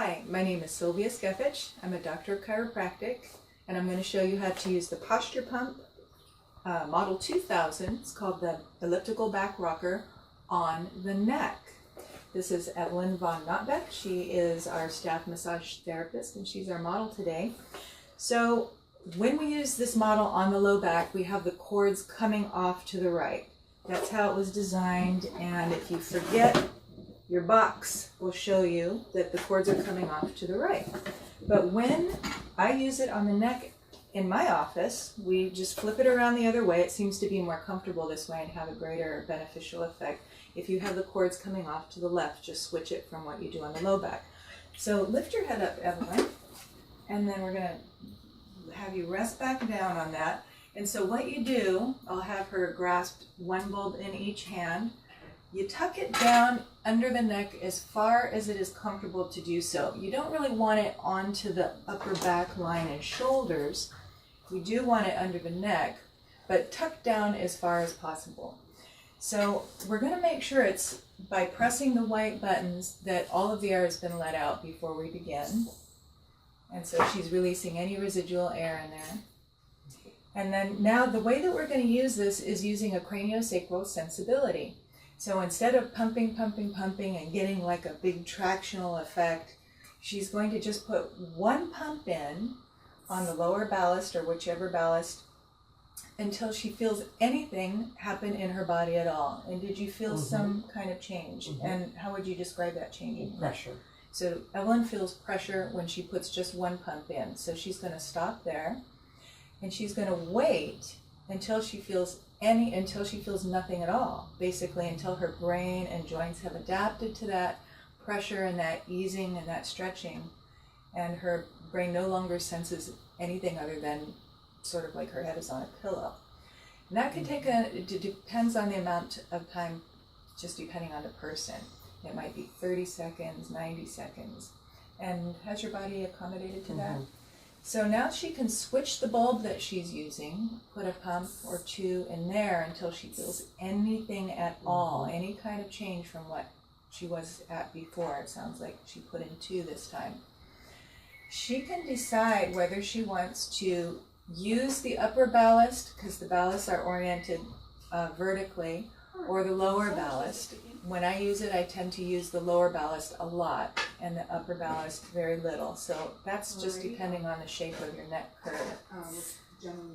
Hi, my name is Sylvia Skefich. I'm a doctor of chiropractic, and I'm going to show you how to use the posture pump model 2000. It's called the elliptical back rocker on the neck. This is Evelyn von Notbeck. She is our staff massage therapist, and she's our model today. So when we use this model on the low back, we have the cords coming off to the right. That's how it was designed, and if you forget, your box will show you that the cords are coming off to the right. But when I use it on the neck in my office, we just flip it around the other way. It seems to be more comfortable this way and have a greater beneficial effect. If you have the cords coming off to the left, just switch it from what you do on the low back. So lift your head up, Evelyn, and then we're going to have you rest back down on that. And so what you do, I'll have her grasp one bulb in each hand. You tuck it down under the neck as far as it is comfortable to do so. You don't really want it onto the upper back line and shoulders. You do want it under the neck, but tuck down as far as possible. So we're going to make sure it's by pressing the white buttons that all of the air has been let out before we begin. And so she's releasing any residual air in there. And then now the way that we're going to use this is using a craniosacral sensibility. So instead of pumping and getting like a big tractional effect, she's going to just put one pump in on the lower ballast or whichever ballast until she feels anything happen in her body at all. And did you feel some kind of change? And how would you describe that change? Pressure. So Evelyn feels pressure when she puts just one pump in. So she's going to stop there and she's going to wait until she feels nothing at all, basically until her brain and joints have adapted to that pressure and that easing and that stretching, and her brain no longer senses anything other than sort of like her head is on a pillow. And that could take it depends on the amount of time, just depending on the person. It might be 30 seconds, 90 seconds. And has your body accommodated to that? So now she can switch the bulb that she's using, put a pump or two in there until she feels anything at all, any kind of change from what she was at before. It sounds like she put in 2 this time. She can decide whether she wants to use the upper ballast, because the ballasts are oriented vertically, or the lower ballast. When I use it, I tend to use the lower ballast a lot and the upper ballast very little. So that's just depending on the shape of your neck curve.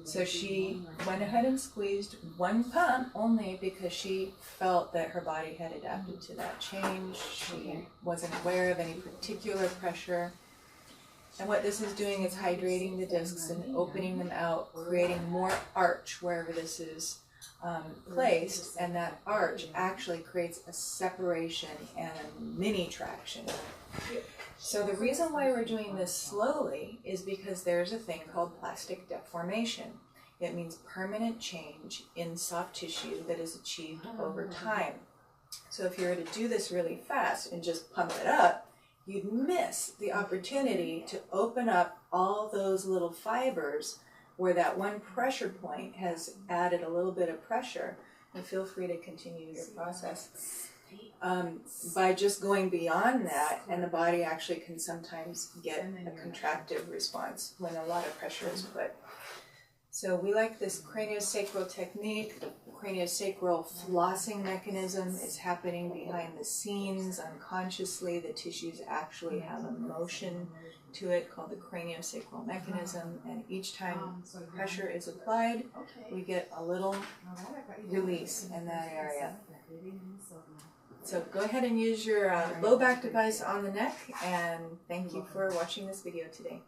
So she went ahead and squeezed one pump only because she felt that her body had adapted to that change. She wasn't aware of any particular pressure. And what this is doing is hydrating the discs and opening them out, creating more arch wherever this is placed, and that arch actually creates a separation and a mini traction. So the reason why we're doing this slowly is because there's a thing called plastic deformation. It means permanent change in soft tissue that is achieved over time. So if you were to do this really fast and just pump it up, you'd miss the opportunity to open up all those little fibers where that one pressure point has added a little bit of pressure. And feel free to continue your process. By just going beyond that, and the body actually can sometimes get a contractive response when a lot of pressure is put. So we like this craniosacral technique. The craniosacral flossing mechanism is happening behind the scenes unconsciously. The tissues actually have a motion to it called the craniosacral mechanism, and each time pressure is applied, we get a little release in that area. So go ahead and use your low back device on the neck, and thank you for watching this video today.